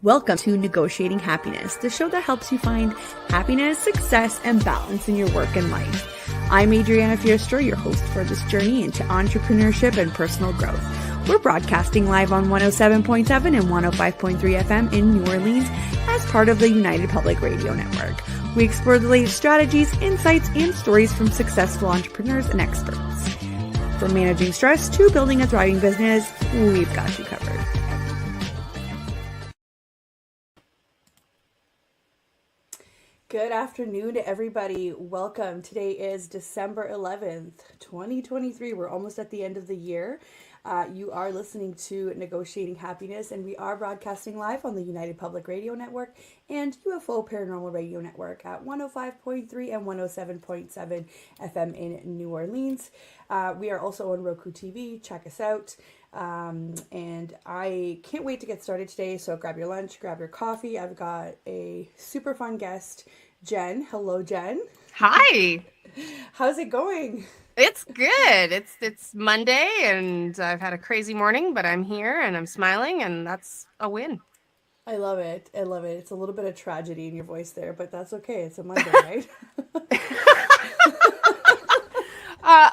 Welcome to Negotiating Happiness, the show that helps you find happiness, success, and balance in your work and life. I'm Adriana, your host for this journey into entrepreneurship and personal growth. We're broadcasting live on 107.7 and 105.3 FM in New Orleans as part of the United Public Radio Network. We explore the latest strategies, insights, and stories from successful entrepreneurs and experts. From managing stress to building a thriving business, we've got you covered. Good afternoon to everybody. Welcome. Today is December 11th, 2023. We're almost at the end of the year. You are listening to Negotiating Happiness, and we are broadcasting live on the United Public Radio Network and UFO Paranormal Radio Network at 105.3 and 107.7 FM in New Orleans. We are also on Roku TV. Check us out. And I can't wait to get started today. So grab your lunch, grab your coffee. I've got a super fun guest, Jen. Hello, Jen. Hi. How's it going? It's good. It's Monday and I've had a crazy morning, but I'm here and I'm smiling and that's a win. I love it. I love it. It's a little bit of tragedy in your voice there, but that's okay. It's a Monday, right?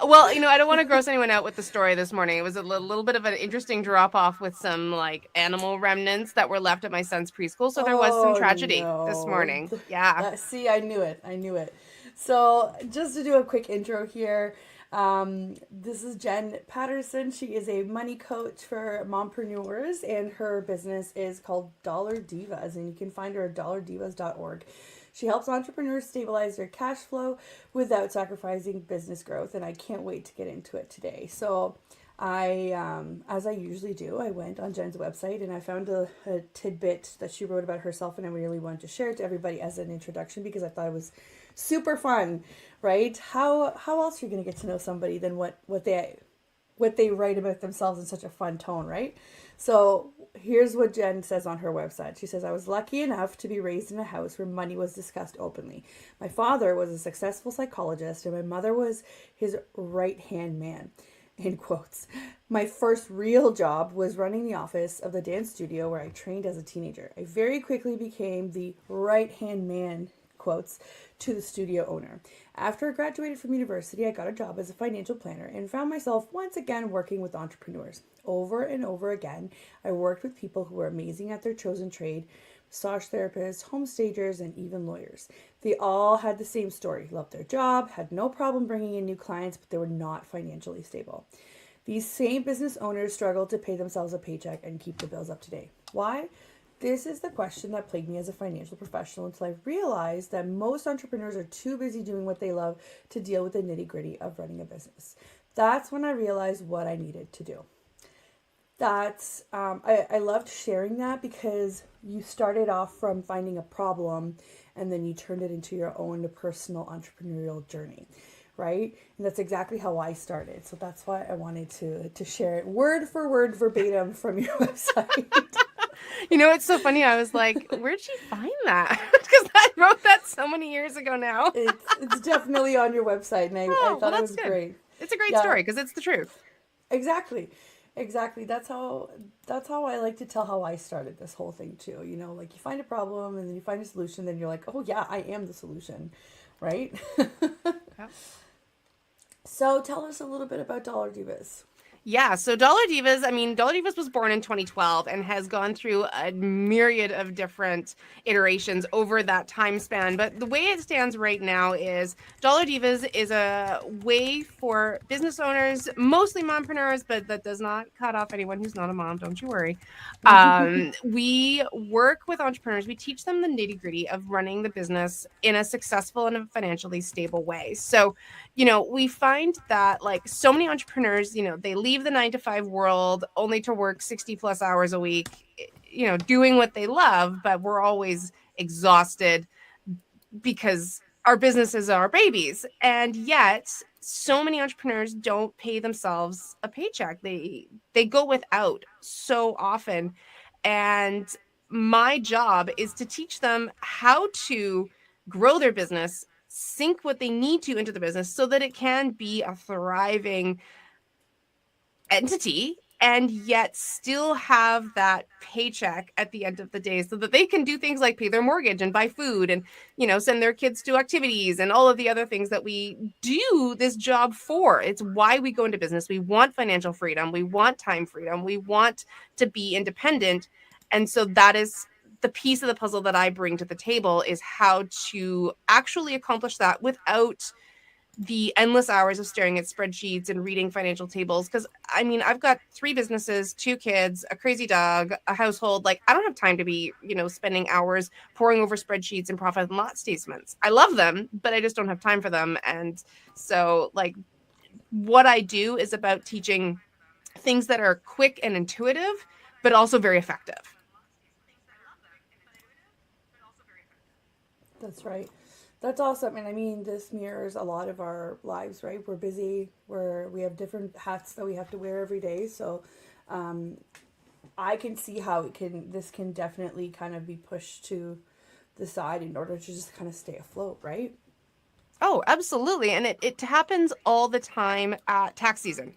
Well, I don't want to gross anyone out with the story this morning. It was a little bit of an interesting drop off with some animal remnants that were left at my son's preschool. So there was some tragedy this morning. Yeah. See, I knew it. So just to do a quick intro here, this is Jen Paterson. She is a money coach for Mompreneurs, and her business is called Dollar Divas, and you can find her at dollardivas.org. She helps entrepreneurs stabilize their cash flow without sacrificing business growth, and I can't wait to get into it today. So as I usually do, I went on Jen's website and I found a tidbit that she wrote about herself, and I really wanted to share it to everybody as an introduction because I thought it was super fun, right? How else are you going to get to know somebody than what they write about themselves in such a fun tone, right? So here's what Jen says on her website. She says, I was lucky enough to be raised in a house where money was discussed openly. My father was a successful psychologist and my mother was his right-hand man, in quotes. My first real job was running the office of the dance studio where I trained as a teenager. I very quickly became the right-hand man, quotes, to the studio owner. After I graduated from university, I got a job as a financial planner and found myself once again working with entrepreneurs. Over and over again, I worked with people who were amazing at their chosen trade, massage therapists, home stagers, and even lawyers. They all had the same story, loved their job, had no problem bringing in new clients, but they were not financially stable. These same business owners struggled to pay themselves a paycheck and keep the bills up to date. Why? This is the question that plagued me as a financial professional until I realized that most entrepreneurs are too busy doing what they love to deal with the nitty-gritty of running a business. That's when I realized what I needed to do. I loved sharing that because you started off from finding a problem and then you turned it into your own personal entrepreneurial journey, right? And that's exactly how I started. So that's why I wanted to share it word for word verbatim from your website. It's so funny. I was like, where'd she find that? Because I wrote that so many years ago now. It's definitely on your website, and I thought it was good. Great. It's a great story because it's the truth. Exactly. That's how I like to tell how I started this whole thing too. You find a problem and then you find a solution, then you're like, oh yeah, I am the solution, right? Yeah. So tell us a little bit about Dollar Divas. Yeah, so Dollar Divas was born in 2012 and has gone through a myriad of different iterations over that time span. But the way it stands right now is Dollar Divas is a way for business owners, mostly mompreneurs, but that does not cut off anyone who's not a mom, don't you worry. We work with entrepreneurs. We teach them the nitty-gritty of running the business in a successful and a financially stable way. So, we find that so many entrepreneurs, they leave the 9-to-5 world only to work 60 plus hours a week, doing what they love, but we're always exhausted because our businesses are our babies. And yet so many entrepreneurs don't pay themselves a paycheck. They go without so often. And my job is to teach them how to grow their business, sink what they need to into the business so that it can be a thriving entity and yet still have that paycheck at the end of the day so that they can do things like pay their mortgage and buy food and, send their kids to activities and all of the other things that we do this job for. It's why we go into business. We want financial freedom. We want time freedom. We want to be independent. And so that is the piece of the puzzle that I bring to the table, is how to actually accomplish that without the endless hours of staring at spreadsheets and reading financial tables. Because I've got 3 businesses, 2 kids, a crazy dog, a household. Like, I don't have time to be, spending hours poring over spreadsheets and profit and loss statements. I love them, but I just don't have time for them. And so, like, what I do is about teaching things that are quick and intuitive, but also very effective. That's right. That's awesome. And I mean, this mirrors a lot of our lives, right? We're busy, we have different hats that we have to wear every day. So um, I can see how this can definitely kind of be pushed to the side in order to just kind of stay afloat, right? Oh, absolutely. And it happens all the time at tax season.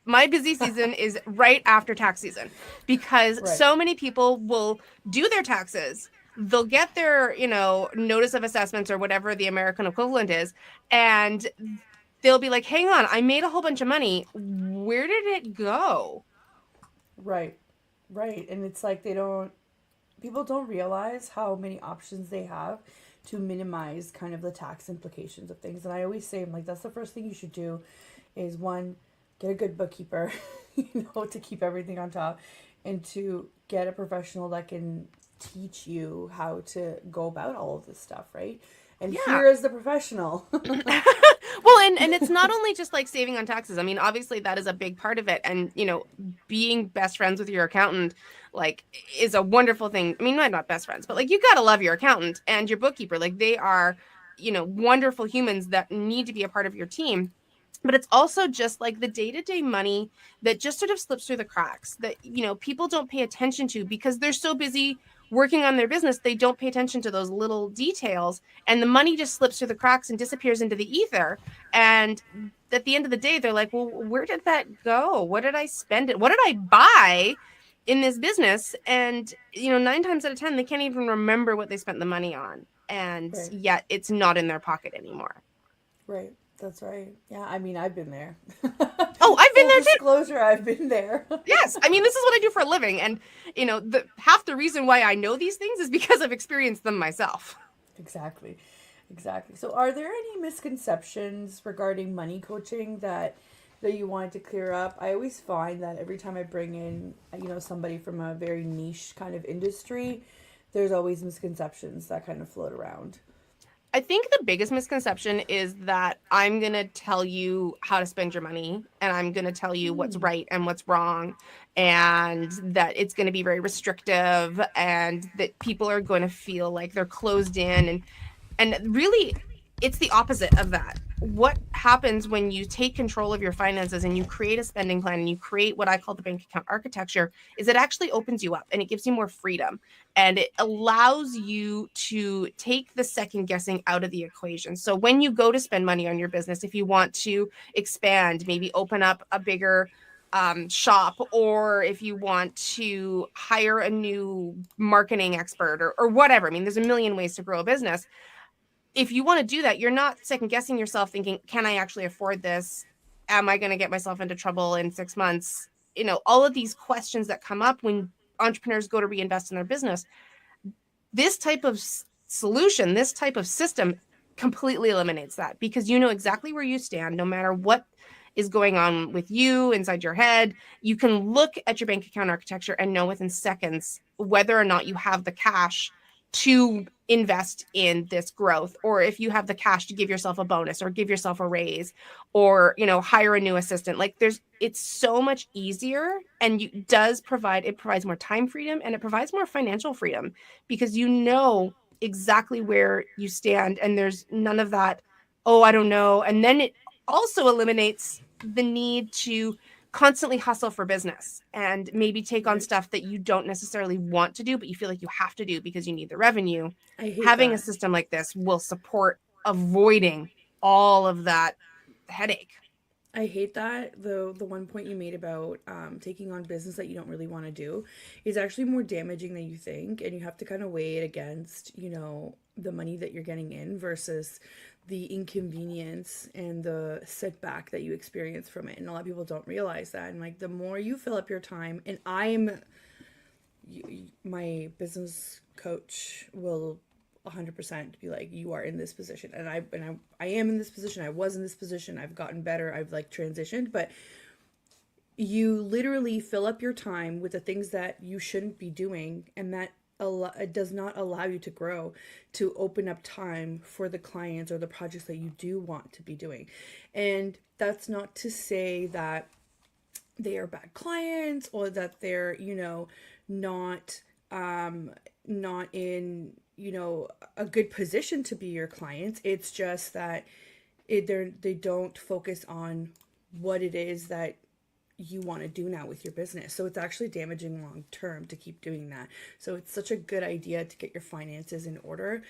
My busy season is right after tax season, because Right. so many people will do their taxes. They'll get their, notice of assessments or whatever the American equivalent is, and they'll be like, hang on, I made a whole bunch of money. Where did it go? Right. Right. And it's like people don't realize how many options they have to minimize kind of the tax implications of things. And I always say, I'm like, that's the first thing you should do is, one, get a good bookkeeper, to keep everything on top, and to get a professional that can teach you how to go about all of this stuff, right? And Yeah. here is the professional. Well, and it's not only just like saving on taxes. Obviously that is a big part of it. And, being best friends with your accountant, like, is a wonderful thing. Not best friends, but like, you got to love your accountant and your bookkeeper. Like, they are, wonderful humans that need to be a part of your team. But it's also just like the day-to-day money that just sort of slips through the cracks that, people don't pay attention to because they're so busy working on their business. They don't pay attention to those little details, and the money just slips through the cracks and disappears into the ether. And at the end of the day, they're like, well, where did that go? What did I spend it? What did I buy in this business? And, 9 times out of 10, they can't even remember what they spent the money on. And Right. yet it's not in their pocket anymore. Right. That's right. Yeah, I mean, I've been there. Oh, I've been there too. Disclosure, I've been there. Yes. This is what I do for a living. And, half the reason why I know these things is because I've experienced them myself. Exactly. Exactly. So are there any misconceptions regarding money coaching that you wanted to clear up? I always find that every time I bring in, somebody from a very niche kind of industry, there's always misconceptions that kind of float around. I think the biggest misconception is that I'm going to tell you how to spend your money, and I'm going to tell you what's right and what's wrong, and that it's going to be very restrictive, and that people are going to feel like they're closed in. And really, it's the opposite of that. What happens when you take control of your finances and you create a spending plan and you create what I call the bank account architecture is it actually opens you up and it gives you more freedom, and it allows you to take the second guessing out of the equation. So when you go to spend money on your business, if you want to expand, maybe open up a bigger shop, or if you want to hire a new marketing expert or whatever, there's a million ways to grow a business. If you want to do that, you're not second guessing yourself thinking, can I actually afford this? Am I going to get myself into trouble in 6 months? All of these questions that come up when entrepreneurs go to reinvest in their business. This type of solution, this type of system completely eliminates that, because you know exactly where you stand, no matter what is going on with you inside your head. You can look at your bank account architecture and know within seconds whether or not you have the cash to invest in this growth, or if you have the cash to give yourself a bonus or give yourself a raise, or hire a new assistant. Like, it's so much easier, and it provides more time freedom, and it provides more financial freedom, because exactly where you stand, and there's none of that, oh, I don't know. And then it also eliminates the need to constantly hustle for business and maybe take on stuff that you don't necessarily want to do, but you feel like you have to do because you need the revenue. I hate Having that. a system like this will support avoiding all of that headache. I hate that the one point you made about taking on business that you don't really want to do is actually more damaging than you think, and you have to kind of weigh it against, you know, the money that you're getting in versus the inconvenience and the setback that you experience from it. And a lot of people don't realize that. And like the more you fill up your time, and my business coach will 100% be like, you are in this position, and I am in this position. I was in this position. I've gotten better. I've like transitioned, but you literally fill up your time with the things that you shouldn't be doing, and that it does not allow you to grow, to open up time for the clients or the projects that you do want to be doing. And that's not to say that they are bad clients or that they're, you know, not not in, you know, a good position to be your clients. It's just that they don't focus on what it is that you want to do now with your business. So it's actually damaging long term to keep doing that. So it's such a good idea to get your finances in order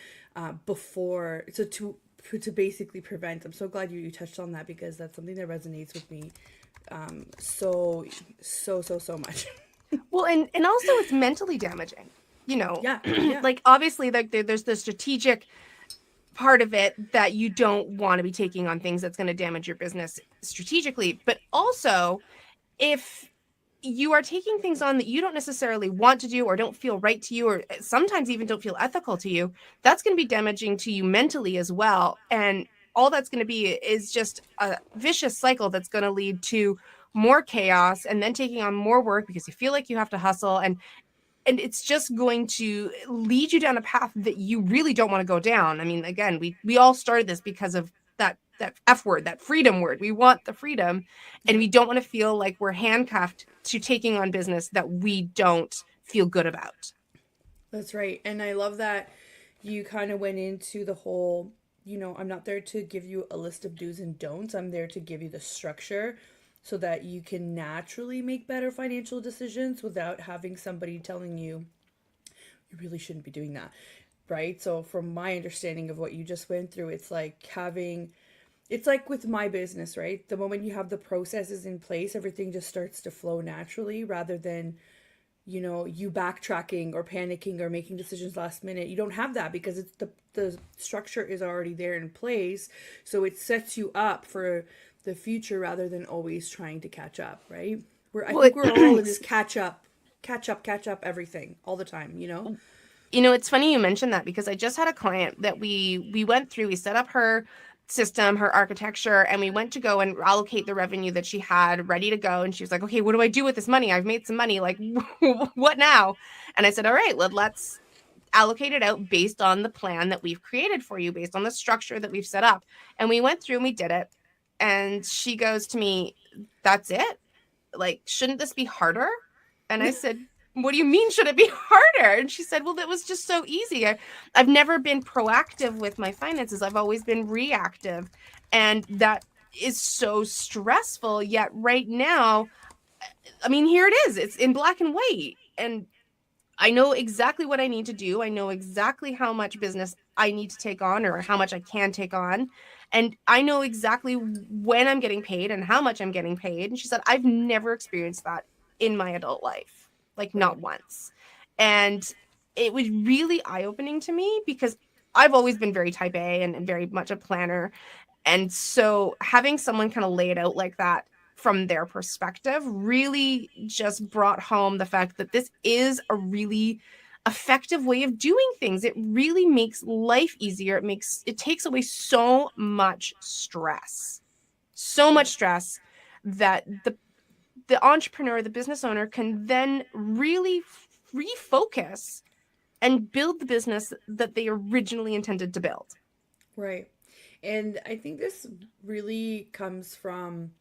before, so to basically prevent. I'm so glad you touched on that, because that's something that resonates with me so much. Well, and also it's mentally damaging, you know. Yeah. Like obviously like there's the strategic part of it that you don't want to be taking on things that's going to damage your business strategically, but also if you are taking things on that you don't necessarily want to do or don't feel right to you, or sometimes even don't feel ethical to you, that's going to be damaging to you mentally as well. And all that's going to be is just a vicious cycle that's going to lead to more chaos, and then taking on more work because you feel like you have to hustle, and it's just going to lead you down a path that you really don't want to go down. I mean, again, we all started this because of that F word, that freedom word. We want the freedom, and we don't want to feel like we're handcuffed to taking on business that we don't feel good about. That's right. And I love that you kind of went into the whole, you know, I'm not there to give you a list of do's and don'ts. I'm there to give you the structure so that you can naturally make better financial decisions without having somebody telling you, you really shouldn't be doing that. Right? So from my understanding of what you just went through, it's like with my business, right? The moment you have the processes in place, everything just starts to flow naturally rather than, you know, you backtracking or panicking or making decisions last minute. You don't have that because it's the structure is already there in place. So it sets you up for the future rather than always trying to catch up, right? I think we're all in this catch up everything all the time, you know? You know, it's funny you mentioned that, because I just had a client that we went through, we set up her system, her architecture, and we went to go and allocate the revenue that she had ready to go. And she was like, okay, what do I do with this money? I've made some money. Like, what now? And I said, all right, let's allocate it out based on the plan that we've created for you, based on the structure that we've set up. And we went through and we did it. And she goes to me, that's it? Like, shouldn't this be harder? And I said, what do you mean, should it be harder? And she said, well, it was just so easy. I've never been proactive with my finances. I've always been reactive. And that is so stressful. Yet right now, I mean, here it is. It's in black and white. And I know exactly what I need to do. I know exactly how much business I need to take on or how much I can take on. And I know exactly when I'm getting paid and how much I'm getting paid. And she said, I've never experienced that in my adult life, like not once. And it was really eye-opening to me because I've always been very type A and very much a planner. And so having someone kind of lay it out like that from their perspective really just brought home the fact that this is a really effective way of doing things. It really makes life easier. It takes away so much stress. So much stress that the entrepreneur, the business owner can then really refocus and build the business that they originally intended to build. Right. And I think this really comes from,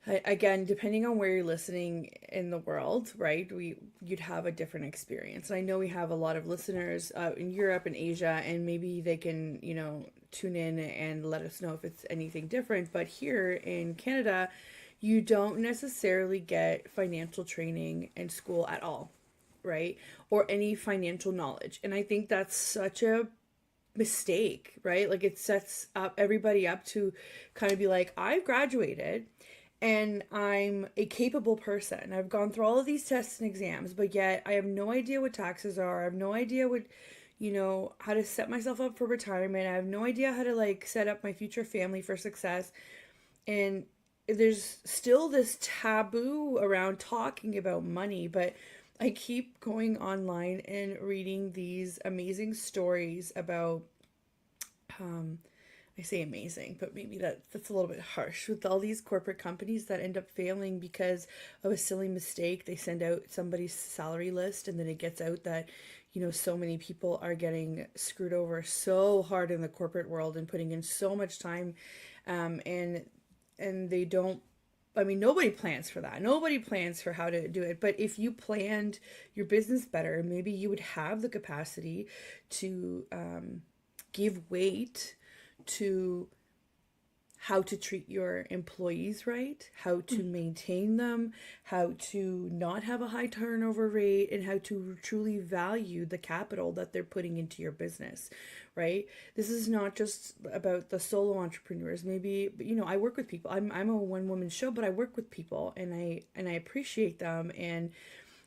again, depending on where you're listening in the world, right? You'd have a different experience. And I know we have a lot of listeners in Europe and Asia, and maybe they can, you know, tune in and let us know if it's anything different. But here in Canada, you don't necessarily get financial training in school at all, right? Or any financial knowledge. And I think that's such a mistake, right? Like it sets up everybody up to kind of be like, I've graduated and I'm a capable person. I've gone through all of these tests and exams, but yet I have no idea what taxes are. I have no idea what, how to set myself up for retirement. I have no idea how to like set up my future family for success. And there's still this taboo around talking about money, but I keep going online and reading these amazing stories about I say amazing, but maybe that's a little bit harsh with all these corporate companies that end up failing because of a silly mistake. They send out somebody's salary list and then it gets out that, so many people are getting screwed over so hard in the corporate world and putting in so much time, and they don't. I mean, nobody plans for that. Nobody plans for how to do it. But if you planned your business better, maybe you would have the capacity to give weight to how to treat your employees right, how to maintain them, how to not have a high turnover rate, and how to truly value the capital that they're putting into your business, right? This is not just about the solo entrepreneurs. Maybe, I work with people. I'm a one-woman show, but I work with people and I appreciate them, and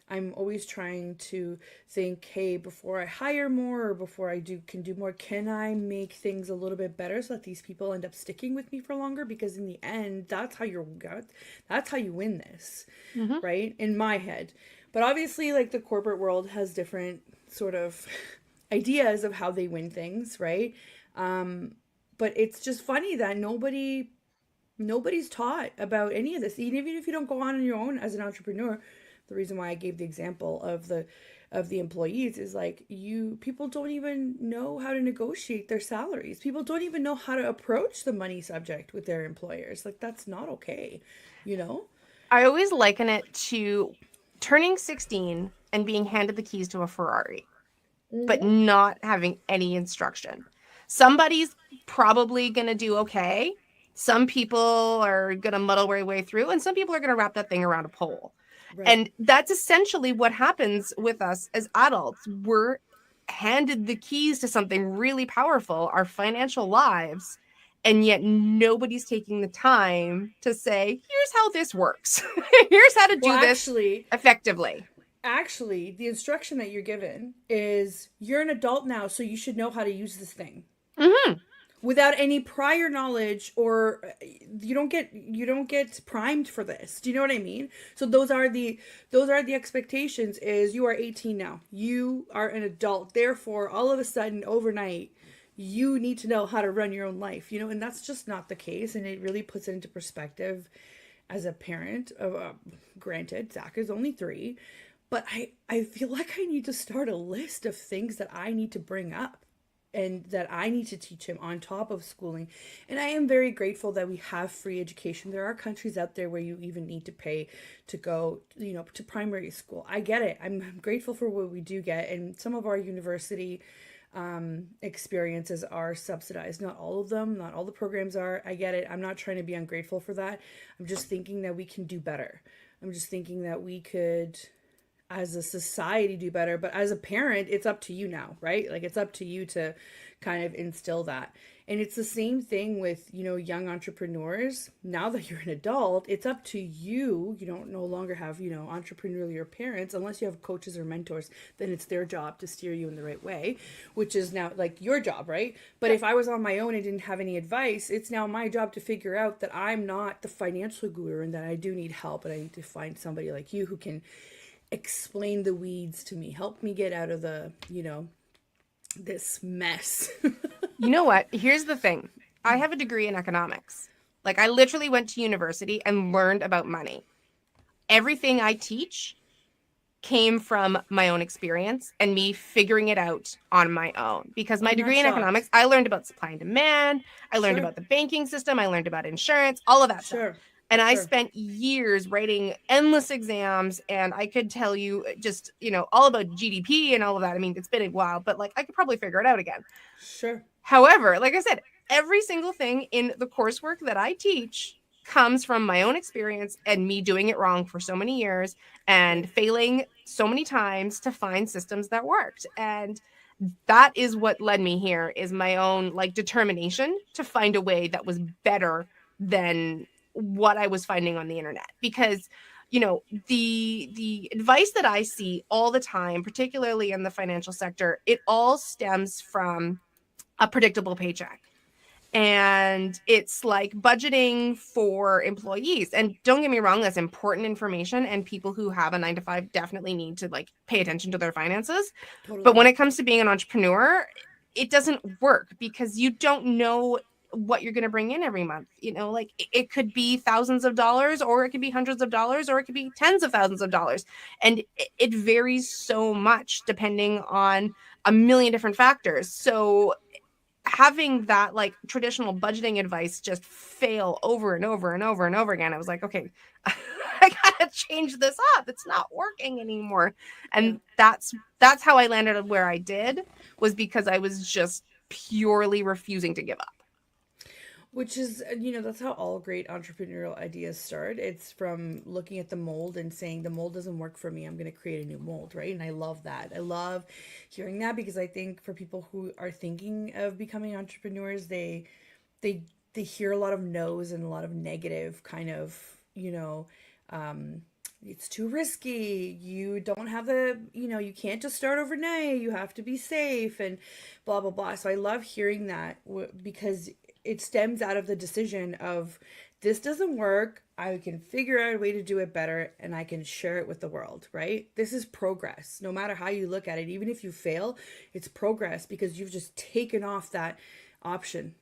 I'm always trying to think, hey, before I hire more or before I can do more, can I make things a little bit better so that these people end up sticking with me for longer? Because in the end, that's how you win this, right? In my head. But obviously, like the corporate world has different sort of ideas of how they win things, right? But it's just funny that nobody's taught about any of this. Even if you don't go on your own as an entrepreneur, the reason why I gave the example of the employees is like people don't even know how to negotiate their salaries. People don't even know how to approach the money subject with their employers. Like that's not okay, I always liken it to turning 16 and being handed the keys to a Ferrari, but not having any instruction. Somebody's probably going to do okay. Some people are going to muddle their way through, and some people are going to wrap that thing around a pole. Right. And that's essentially what happens with us as adults. We're handed the keys to something really powerful, our financial lives, and yet nobody's taking the time to say, here's how this works. Here's how to do this effectively. Actually, the instruction that you're given is you're an adult now, so you should know how to use this thing. Mm-hmm. Without any prior knowledge, or you don't get primed for this. Do you know what I mean? So those are the expectations. Is you are 18 now. You are an adult. Therefore, all of a sudden, overnight, you need to know how to run your own life. And that's just not the case. And it really puts it into perspective as a parent. Granted, Zach is only 3, but I feel like I need to start a list of things that I need to bring up and that I need to teach him on top of schooling. And I am very grateful that we have free education. There are countries out there where you even need to pay to go, to primary school. I get it. I'm grateful for what we do get. And some of our university experiences are subsidized. Not all of them, not all the programs are. I get it. I'm not trying to be ungrateful for that. I'm just thinking that we can do better. I'm just thinking that we could, as a society, do better. But as a parent, it's up to you now, right? Like it's up to you to kind of instill that. And it's the same thing with, young entrepreneurs. Now that you're an adult, it's up to you. You don't no longer have, entrepreneurial parents, unless you have coaches or mentors, then it's their job to steer you in the right way, which is now like your job, right? But if I was on my own and didn't have any advice, it's now my job to figure out that I'm not the financial guru and that I do need help, and I need to find somebody like you who can explain the weeds to me, help me get out of the, this mess. You know what? Here's the thing. I have a degree in economics. Like I literally went to university and learned about money. Everything I teach came from my own experience and me figuring it out on my own. Because my degree in economics, I learned about supply and demand. I learned about the banking system. I learned about insurance, all of that stuff. And I spent years writing endless exams, and I could tell you just, all about GDP and all of that. I mean, it's been a while, but like I could probably figure it out again. Sure. However, like I said, every single thing in the coursework that I teach comes from my own experience and me doing it wrong for so many years and failing so many times to find systems that worked. And that is what led me here, is my own like determination to find a way that was better than what I was finding on the internet. Because the advice that I see all the time, particularly in the financial sector, it all stems from a predictable paycheck. And it's like budgeting for employees. And don't get me wrong, that's important information, and people who have a 9 to 5 definitely need to like pay attention to their finances. Totally. But when it comes to being an entrepreneur, it doesn't work because you don't know what you're going to bring in every month. Like it could be thousands of dollars, or it could be hundreds of dollars, or it could be tens of thousands of dollars. And it varies so much depending on a million different factors. So having that like traditional budgeting advice just fail over and over and over and over again, I was like, okay, I gotta change this up. It's not working anymore. And that's how I landed where I did, was because I was just purely refusing to give up. Which is, that's how all great entrepreneurial ideas start. It's from looking at the mold and saying the mold doesn't work for me. I'm going to create a new mold, right? And I love that. I love hearing that, because I think for people who are thinking of becoming entrepreneurs, they hear a lot of no's and a lot of negative kind of, it's too risky. You don't have you can't just start overnight. You have to be safe and blah, blah, blah. So I love hearing that, because it stems out of the decision of, this doesn't work. I can figure out a way to do it better, and I can share it with the world, right? This is progress. No matter how you look at it, even if you fail, it's progress, because you've just taken off that option.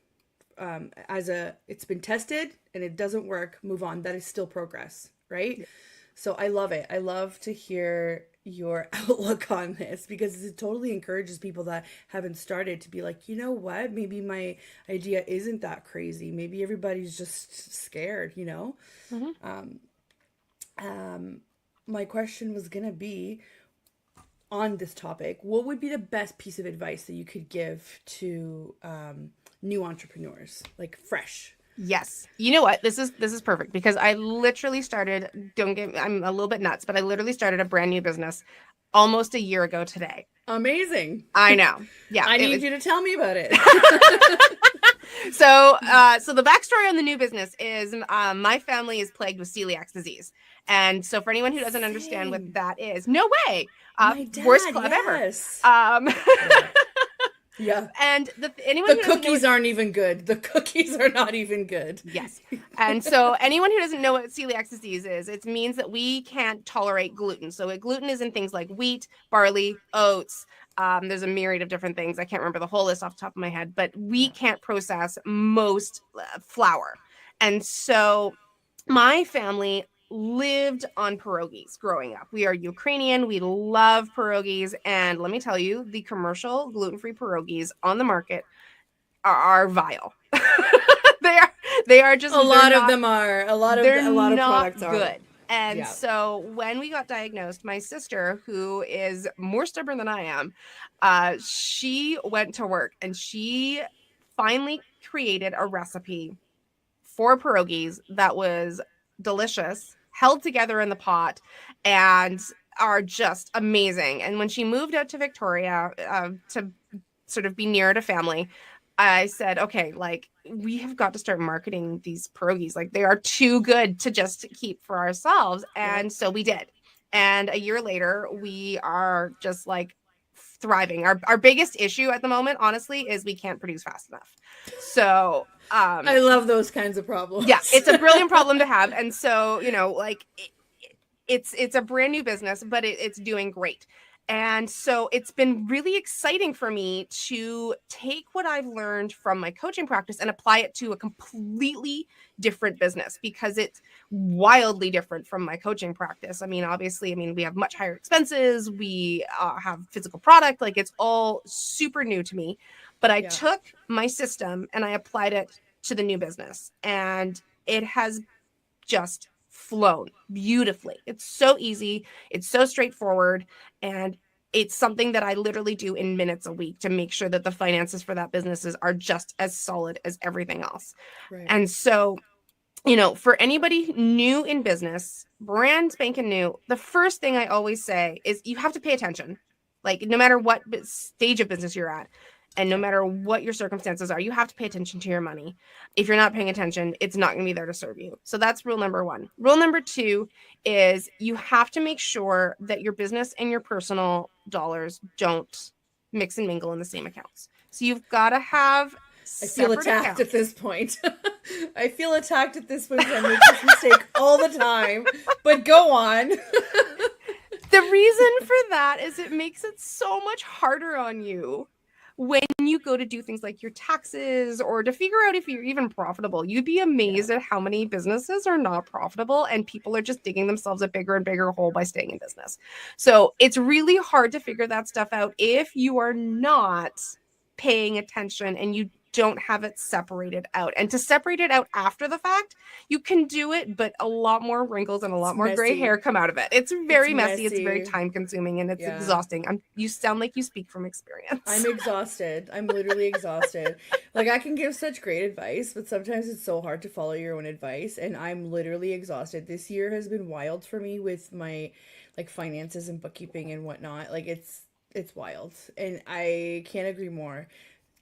It's been tested and it doesn't work, move on. That is still progress, right? Yeah. So I love it. I love to hear your outlook on this, because it totally encourages people that haven't started to be like, you know what, maybe my idea isn't that crazy. Maybe everybody's just scared, Mm-hmm. My question was gonna be, on this topic, what would be the best piece of advice that you could give to new entrepreneurs, like fresh? Yes. You know what? This is perfect, because I literally started, I'm a little bit nuts, but I literally started a brand new business almost a year ago today. Amazing. I know. Yeah. I need you to tell me about it. So the backstory on the new business is my family is plagued with celiac disease. And so for anyone who doesn't understand what that is, no way. My dad, worst club yes. ever. Yeah. And the cookies aren't even good. The cookies are not even good. Yes. And so anyone who doesn't know what celiac disease is, it means that we can't tolerate gluten. So gluten is in things like wheat, barley, oats. There's a myriad of different things. I can't remember the whole list off the top of my head, but we can't process most flour. And so my family lived on pierogies growing up. We are Ukrainian. We love pierogies. And let me tell you, the commercial gluten-free pierogies on the market are vile. they are just, a lot of them are. A lot of products are good. And so when we got diagnosed, my sister, who is more stubborn than I am, she went to work and she finally created a recipe for pierogies that was delicious, held together in the pot, and are just amazing. And when she moved out to Victoria to sort of be nearer to family, I said, okay, like, we have got to start marketing these pierogies. Like, they are too good to just keep for ourselves. And so we did. And a year later, we are just like thriving. Our biggest issue at the moment, honestly, is we can't produce fast enough. So I love those kinds of problems. Yeah, it's a brilliant problem to have. And so, like it's a brand new business, but it's doing great. And so it's been really exciting for me to take what I've learned from my coaching practice and apply it to a completely different business, because it's wildly different from my coaching practice. I mean, obviously, we have much higher expenses. We have physical product. Like, it's all super new to me. But I took my system and I applied it to the new business, and it has just flown beautifully. It's so easy. It's so straightforward. And it's something that I literally do in minutes a week to make sure that the finances for that businesses are just as solid as everything else. Right. And so, for anybody new in business, brand spanking new, the first thing I always say is you have to pay attention. Like no matter what stage of business you're at, and no matter what your circumstances are, you have to pay attention to your money. If you're not paying attention, it's not going to be there to serve you. So that's rule number 1. Rule number 2 is you have to make sure that your business and your personal dollars don't mix and mingle in the same accounts. So you've got to have I feel attacked accounts. at this point. I feel attacked at this point. I make this mistake all the time. But go on. The reason for that is it makes it so much harder on you when you go to do things like your taxes or to figure out if you're even profitable. You'd be amazed at how many businesses are not profitable and people are just digging themselves a bigger and bigger hole by staying in business. So it's really hard to figure that stuff out if you are not paying attention and you don't have it separated out. And to separate it out after the fact, you can do it, but a lot more wrinkles and a lot more gray hair come out of it. It's very messy. It's very time consuming and it's exhausting. You sound like you speak from experience. I'm exhausted. I'm literally exhausted. Like I can give such great advice, but sometimes it's so hard to follow your own advice. And I'm literally exhausted. This year has been wild for me with my like finances and bookkeeping and whatnot. Like it's wild. And I can't agree more.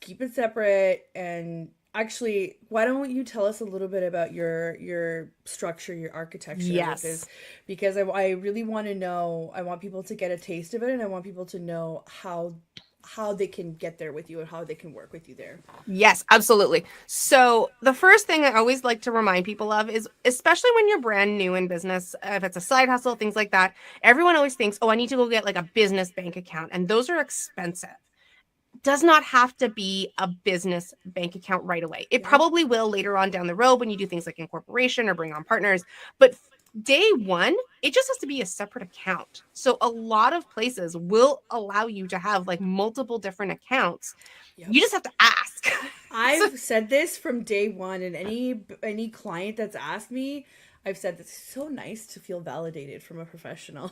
Keep it separate. And actually, why don't you tell us a little bit about your structure, your architecture? Yes. Because I really want to know, I want people to get a taste of it, and I want people to know how they can get there with you and how they can work with you there. Yes, absolutely. So the first thing I always like to remind people of is, especially when you're brand new in business, if it's a side hustle, things like that, everyone always thinks, oh, I need to go get like a business bank account. And those are expensive. Does not have to be a business bank account right away. It probably will later on down the road when you do things like incorporation or bring on partners. But day one, it just has to be a separate account. So a lot of places will allow you to have like multiple different accounts. Yep. You just have to ask. I've said this from day one, and any client that's asked me, I've said this is so nice to feel validated from a professional.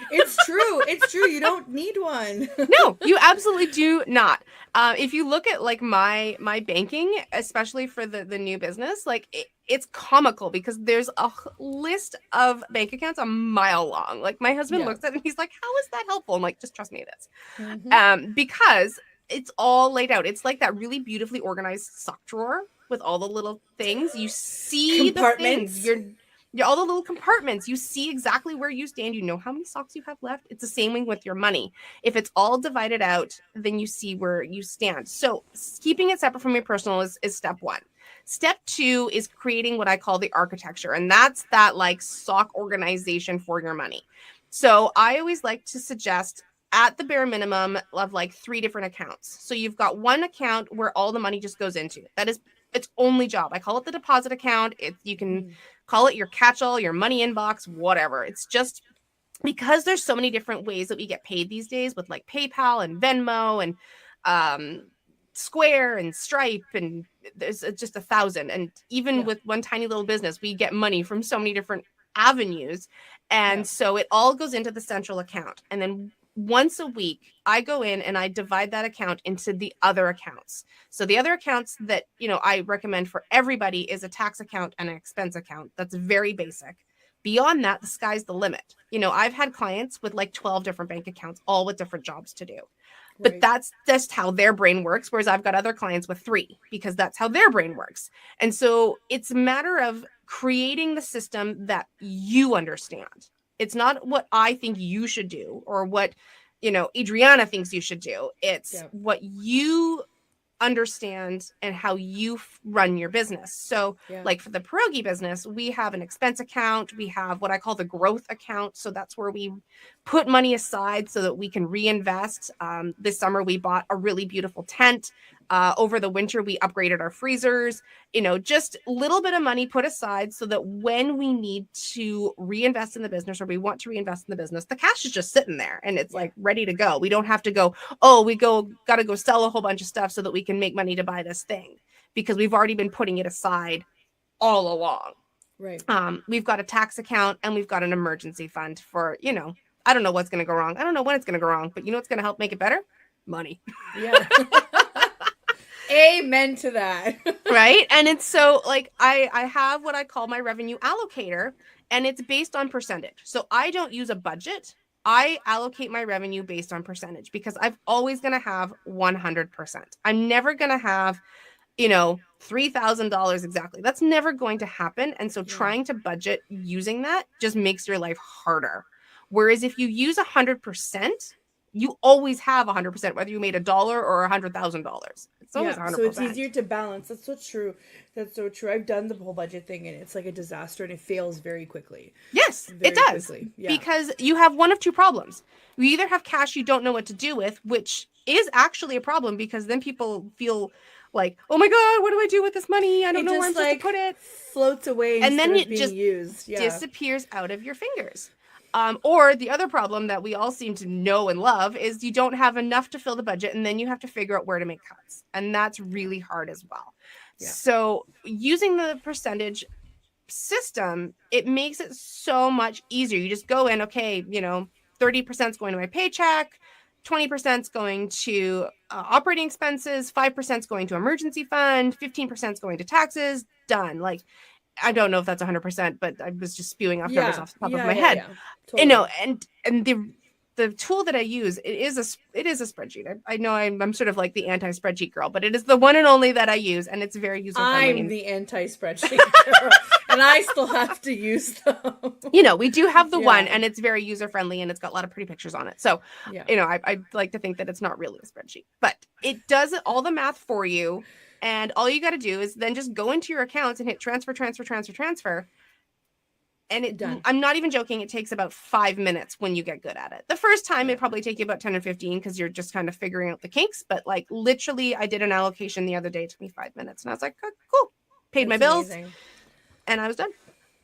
It's true. It's true. You don't need one. No, you absolutely do not. If you look at like my banking, especially for the new business, like it's comical because there's a list of bank accounts a mile long. Like my husband looks at it and he's like, how is that helpful? I'm like, just trust me, it is. Mm-hmm. Because it's all laid out. It's like that really beautifully organized sock drawer with all the little things. You see the things. All the little compartments. You see exactly where you stand. You know how many socks you have left. It's the same way with your money. If it's all divided out, then you see where you stand. So keeping it separate from your personal is step one. Step two is creating what I call the architecture. And that's that like sock organization for your money. So I always like to suggest at the bare minimum of like 3 different accounts. So you've got one account where all the money just goes into. That is its only job. I call it the deposit account. You can call it your catch-all, your money inbox, whatever. It's just because there's so many different ways that we get paid these days with like PayPal and Venmo and Square and Stripe, and there's just 1,000. And even with one tiny little business, we get money from so many different avenues. And so it all goes into the central account. And then once a week, I go in and I divide that account into the other accounts. So the other accounts that, I recommend for everybody is a tax account and an expense account. That's very basic. Beyond that, the sky's the limit. I've had clients with like 12 different bank accounts, all with different jobs to do. But that's just how their brain works. Whereas I've got other clients with 3 because that's how their brain works. And so it's a matter of creating the system that you understand. It's not what I think you should do or what, Adriana thinks you should do. It's what you understand and how you run your business. So like for the pierogi business, we have an expense account. We have what I call the growth account. So that's where we put money aside so that we can reinvest. This summer, we bought a really beautiful tent. Over the winter, we upgraded our freezers, just a little bit of money put aside so that when we need to reinvest in the business or we want to reinvest in the business, the cash is just sitting there and it's like ready to go. We don't have to go, got to go sell a whole bunch of stuff so that we can make money to buy this thing because we've already been putting it aside all along. Right. We've got a tax account and we've got an emergency fund for, I don't know what's going to go wrong. I don't know when it's going to go wrong, but what's going to help make it better? Money. Yeah. Amen to that. Right. And it's so like I have what I call my revenue allocator, and it's based on percentage. So I don't use a budget. I allocate my revenue based on percentage because I'm always going to have 100%. I'm never going to have, $3,000 exactly. That's never going to happen. And so trying to budget using that just makes your life harder. Whereas if you use 100%, you always have 100%, whether you made $1 or $100,000. It's always 100%. So it's easier to balance. That's so true. That's so true. I've done the whole budget thing, and it's like a disaster, and it fails very quickly. Yes, Very it does. quickly. Yeah. Because you have one of two problems. You either have cash you don't know what to do with, which is actually a problem because then people feel like, oh my God, what do I do with this money? I don't know where I'm supposed to put it. Floats away and then it being just used. Disappears out of your fingers. Or the other problem that we all seem to know and love is you don't have enough to fill the budget, and then you have to figure out where to make cuts. And that's really hard as well. Yeah. So using the percentage system, it makes it so much easier. You just go in, okay, 30% is going to my paycheck, 20% is going to operating expenses, 5% is going to emergency fund, 15% is going to taxes, done. Like, I don't know if that's 100%, but I was just spewing off numbers off the top of my head. Totally. And the tool that I use, it is a spreadsheet. I know I'm sort of like the anti-spreadsheet girl, but it is the one and only that I use, and it's very user-friendly. I'm the anti-spreadsheet girl, and I still have to use them. We do have the one, and it's very user-friendly, and it's got a lot of pretty pictures on it. So, I like to think that it's not really a spreadsheet, but it does all the math for you. And all you got to do is then just go into your accounts and hit transfer. And it done. I'm not even joking. It takes about 5 minutes when you get good at it. The first time it probably take you about 10 or 15 because you're just kind of figuring out the kinks. But like literally, I did an allocation the other day. It took me 5 minutes, and I was like, oh, cool. Paid my bills, and I was done.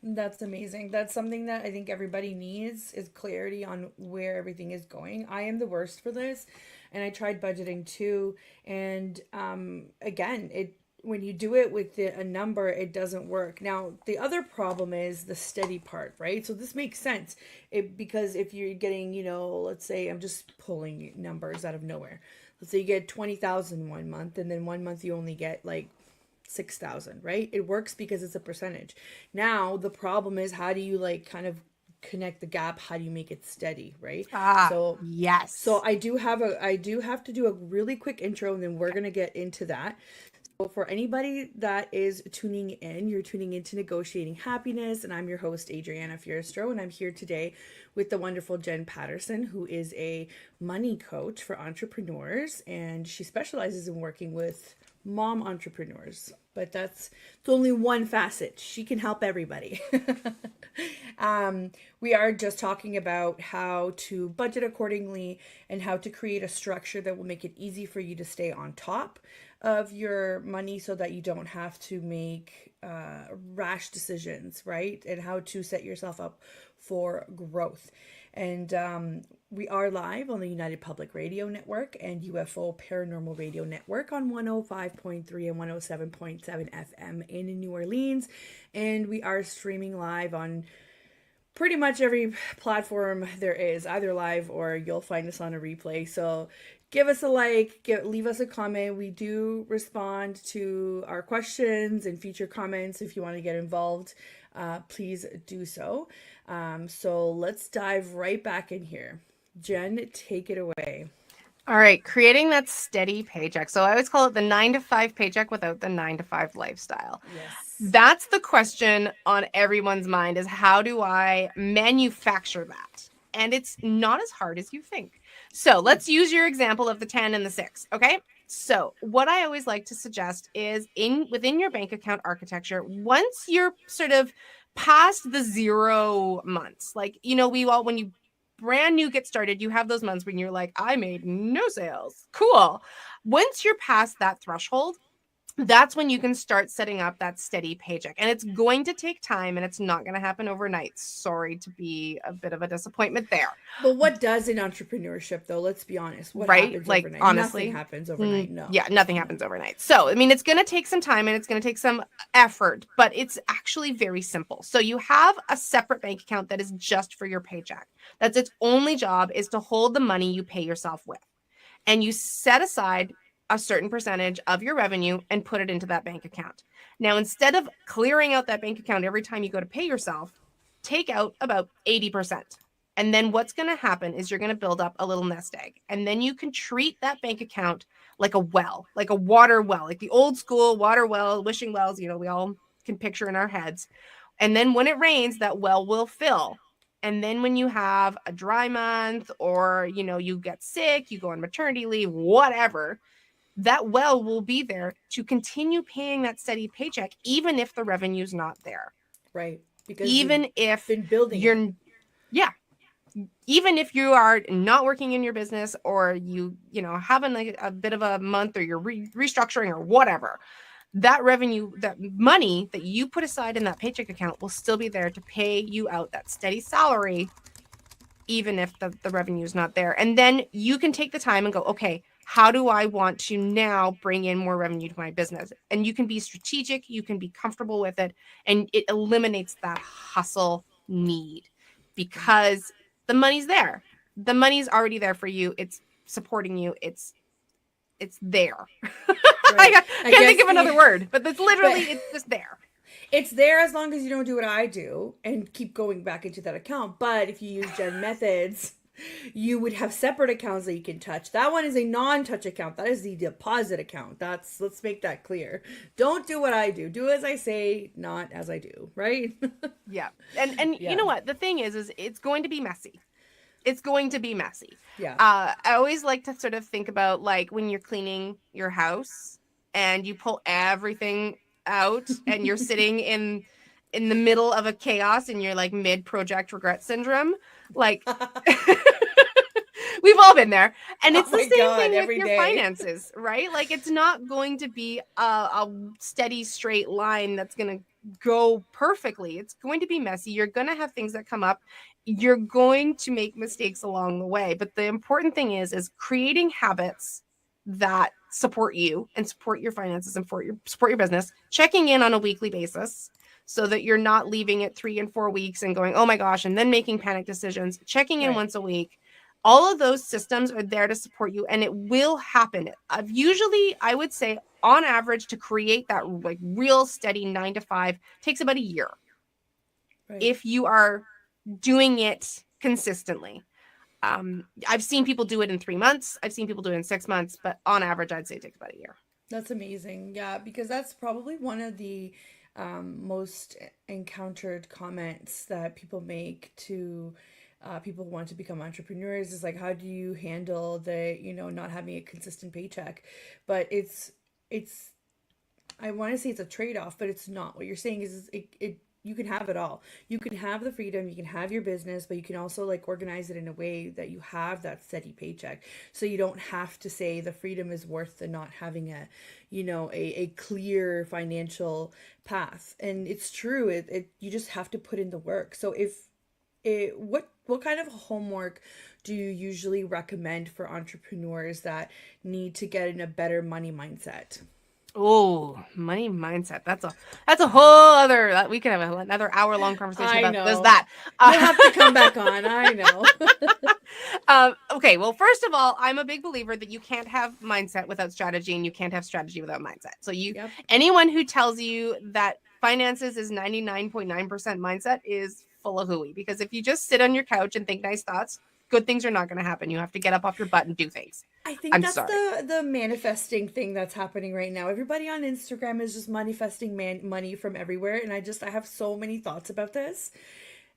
That's amazing. That's something that I think everybody needs is clarity on where everything is going. I am the worst for this, and I tried budgeting too. And again, when you do it with a number, it doesn't work. Now, the other problem is the steady part, right? So this makes sense because if you're getting, let's say I'm just pulling numbers out of nowhere. Let's say you get 20,000 one month, and then 1 month you only get like 6,000, right? It works because it's a percentage. Now, the problem is how do you kind of connect the gap? How do you make it steady, right? So yes. So I do have to do a really quick intro, and then we're going to get into that. So for anybody that is tuning in, you're tuning into Negotiating Happiness, and I'm your host, Adriana Fierstro, and I'm here today with the wonderful Jen Paterson, who is a money coach for entrepreneurs, and she specializes in working with mom entrepreneurs, but that's only one facet. She can help everybody. We are just talking about how to budget accordingly and how to create a structure that will make it easy for you to stay on top of your money so that you don't have to make rash decisions, right? And how to set yourself up for growth. And we are live on the United Public Radio Network and UFO Paranormal Radio Network on 105.3 and 107.7 FM in New Orleans. And we are streaming live on pretty much every platform there is, either live or you'll find us on a replay. So give us a like, leave us a comment. We do respond to our questions and feature comments. If you want to get involved, please do so. So let's dive right back in here. Jen, take it away. All right, creating that steady paycheck. So I always call it the 9-to-5 paycheck without the 9-to-5 lifestyle. Yes. That's the question on everyone's mind is how do I manufacture that? And it's not as hard as you think. So let's use your example of the 10 and the 6, okay? So what I always like to suggest is within your bank account architecture, once you're sort of past the 0 months, like, when you brand new get started, you have those months when you're like, I made no sales. Cool. Once you're past that threshold, that's when you can start setting up that steady paycheck. And it's going to take time and it's not going to happen overnight. Sorry to be a bit of a disappointment there. But what does in entrepreneurship though? Let's be honest. What happens overnight? Honestly, nothing happens overnight. No. Yeah, nothing happens overnight. So, it's going to take some time and it's going to take some effort, but it's actually very simple. So you have a separate bank account that is just for your paycheck. That's its only job is to hold the money you pay yourself with. And you set aside a certain percentage of your revenue and put it into that bank account. Now, instead of clearing out that bank account every time you go to pay yourself, take out about 80%. And then what's going to happen is you're going to build up a little nest egg. And then you can treat that bank account like a well, like a water well, like the old school water well, wishing wells, you know, we all can picture in our heads. And then when it rains, that well will fill. And then when you have a dry month, or, you know, you get sick, you go on maternity leave, whatever, that well will be there to continue paying that steady paycheck, even if the revenue's not there. Right. Because even if been building you're, it. yeah, even if you are not working in your business, or you know, having like a bit of a month, or you're restructuring or whatever, that revenue, that money that you put aside in that paycheck account will still be there to pay you out that steady salary, even if the revenue is not there. And then you can take the time and go, okay, how do I want to now bring in more revenue to my business? And you can be strategic, you can be comfortable with it, and it eliminates that hustle need, because the money's there. The money's already there for you. It's supporting you. It's there. Right. I can't think of another word, but it's literally, it's just there. It's there as long as you don't do what I do and keep going back into that account. But if you use Jen methods, you would have separate accounts that you can touch. That one is a non-touch account. That is the deposit account. Let's make that clear. Don't do what I do. Do as I say, not as I do, right? Yeah. And you know what? The thing is it's going to be messy. It's going to be messy. Yeah. I always like to sort of think about, like, when you're cleaning your house and you pull everything out and you're sitting in the middle of a chaos and you're like mid-project regret syndrome. Like, we've all been there. And it's the same thing with your finances, right? Like, it's not going to be a steady straight line that's going to go perfectly. It's going to be messy. You're going to have things that come up. You're going to make mistakes along the way. But the important thing is creating habits that support you and support your finances and support your business, checking in on a weekly basis so that you're not leaving it 3 and 4 weeks and going, oh my gosh, and then making panic decisions, checking in once a week. All of those systems are there to support you, and it will happen. I would say on average, to create that like real steady 9 to 5 takes about a year. Right. If you are doing it consistently. I've seen people do it in 3 months. I've seen people do it in 6 months, but on average, I'd say it takes about a year. That's amazing. Yeah, because that's probably one of the most encountered comments that people make to people who want to become entrepreneurs is like, how do you handle the, not having a consistent paycheck? But it's I want to say it's a trade-off, but it's not. What you're saying is you can have it all. You can have the freedom, you can have your business, but you can also like organize it in a way that you have that steady paycheck. So you don't have to say the freedom is worth the not having a clear financial path. And it's true. You just have to put in the work. So what kind of homework do you usually recommend for entrepreneurs that need to get in a better money mindset? Oh, money mindset. That's a whole other, we could have another hour-long conversation about this, that. You'll have to come back on. I know. Okay. Well, first of all, I'm a big believer that you can't have mindset without strategy, and you can't have strategy without mindset. So anyone who tells you that finances is 99.9% mindset is full of hooey, because if you just sit on your couch and think nice thoughts, good things are not going to happen. You have to get up off your butt and do things. I think that's the manifesting thing that's happening right now. Everybody on Instagram is just manifesting money from everywhere. And I have so many thoughts about this.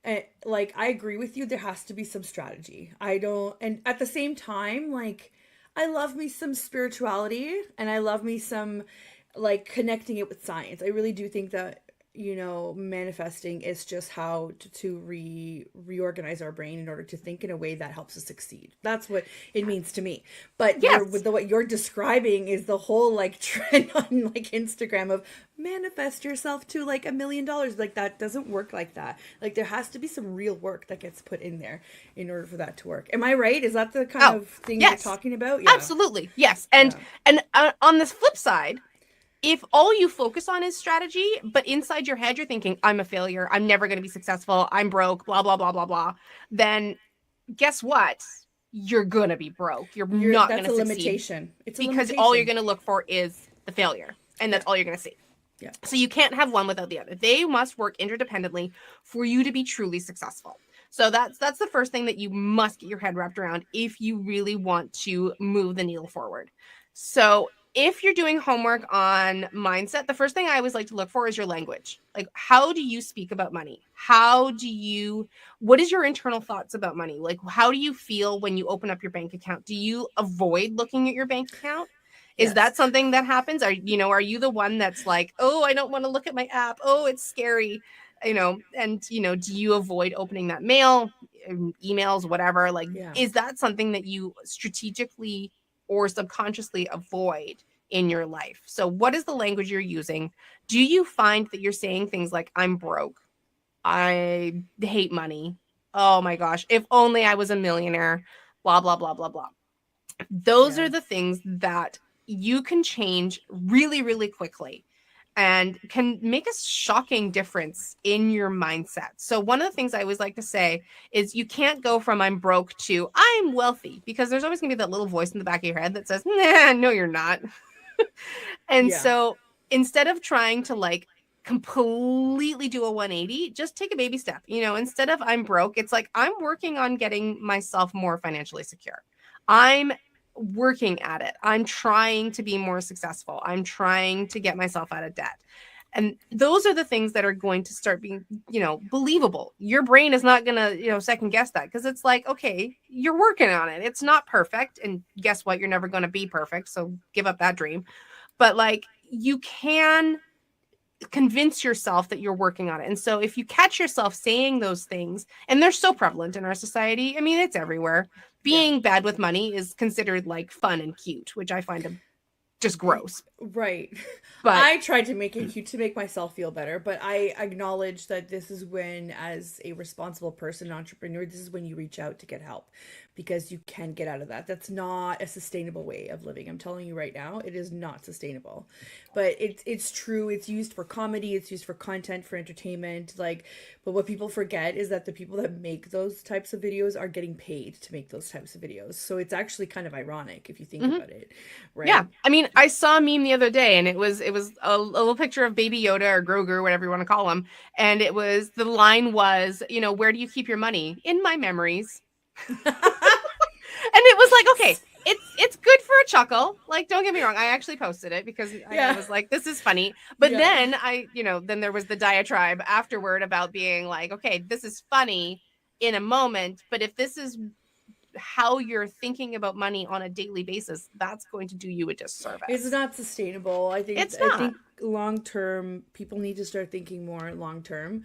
And like, I agree with you. There has to be some strategy. And at the same time, like, I love me some spirituality, and I love me some like connecting it with science. I really do think that, manifesting is just how to reorganize our brain in order to think in a way that helps us succeed. That's what it means to me. But what you're describing is the whole like trend on like Instagram of manifest yourself to like $1 million. Like, that doesn't work like that. Like, there has to be some real work that gets put in there in order for that to work. Am I right? Is that the kind of thing you're talking about? Yeah. Absolutely. Yes. And on the flip side, if all you focus on is strategy, but inside your head you're thinking, I'm a failure, I'm never going to be successful, I'm broke, blah, blah, blah, blah, blah, then guess what? You're going to be broke. You're not going to succeed. Limitation. It's because all you're going to look for is the failure, and that's all you're going to see. Yeah. So you can't have one without the other. They must work interdependently for you to be truly successful. So that's the first thing that you must get your head wrapped around if you really want to move the needle forward. So if you're doing homework on mindset, the first thing I always like to look for is your language. Like, how do you speak about money? What is your internal thoughts about money? Like, how do you feel when you open up your bank account? Do you avoid looking at your bank account? Is Yes. that something that happens? Are you the one that's like, oh, I don't want to look at my app. Oh, it's scary. And do you avoid opening that mail, emails, whatever? Like, Yeah. is that something that you strategically or subconsciously avoid in your life? So what is the language you're using? Do you find that you're saying things like, I'm broke, I hate money, oh my gosh, if only I was a millionaire, blah blah blah blah blah? Those Yeah. are the things that you can change really really quickly and can make a shocking difference in your mindset. So one of the things I always like to say is you can't go from I'm broke to I'm wealthy, because there's always going to be that little voice in the back of your head that says, nah, no, you're not. And Yeah. so instead of trying to like completely do a 180, just take a baby step. Instead of I'm broke, it's like I'm working on getting myself more financially secure. I'm working at it. I'm trying to be more successful. I'm trying to get myself out of debt. And those are the things that are going to start being, believable. Your brain is not going to, second guess that, because it's like, okay, you're working on it. It's not perfect. And guess what? You're never going to be perfect. So give up that dream. But like, you can convince yourself that you're working on it. And so if you catch yourself saying those things, and they're so prevalent in our society, I mean, it's everywhere. Yeah. Being bad with money is considered like fun and cute, which I find just gross. Right. But I tried to make it cute to make myself feel better, but I acknowledge that this is when, as a responsible person, entrepreneur, this is when you reach out to get help, because you can get out of that. That's not a sustainable way of living. I'm telling you right now, it is not sustainable. But it's true. It's used for comedy. It's used for content, for entertainment. But what people forget is that the people that make those types of videos are getting paid to make those types of videos. So it's actually kind of ironic if you think about it, right? Yeah, I mean, I saw a meme the other day, and it was a little picture of Baby Yoda or Grogu, whatever you want to call him, and the line was, where do you keep your money? In my memories. And it was like, okay, it's good for a chuckle. Like, don't get me wrong, I actually posted it because I was like, this is funny. But then then there was the diatribe afterward about being like, okay, this is funny in a moment, but if this is how you're thinking about money on a daily basis, that's going to do you a disservice. It's not sustainable. I think long term, people need to start thinking more long term.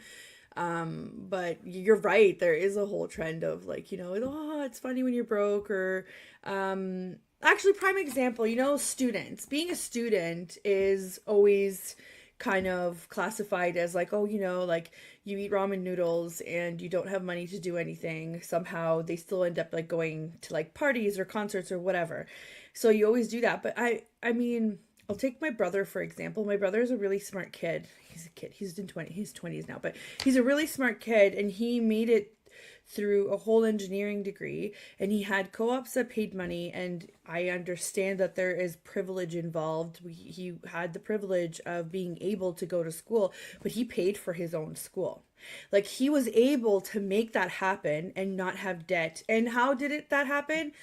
But you're right, there is a whole trend of like, oh, it's funny when you're broke, or actually, prime example, students. Being a student is always kind of classified as like, oh, like you eat ramen noodles and you don't have money to do anything. Somehow they still end up like going to like parties or concerts or whatever. So you always do that. But I mean, I'll take my brother for example. My brother is a really smart kid. He's a kid. He's 20s now, but he's a really smart kid, and he made it through a whole engineering degree, and he had co-ops that paid money, and I understand that there is privilege involved. He had the privilege of being able to go to school, but he paid for his own school. Like, he was able to make that happen and not have debt. And how did that happen?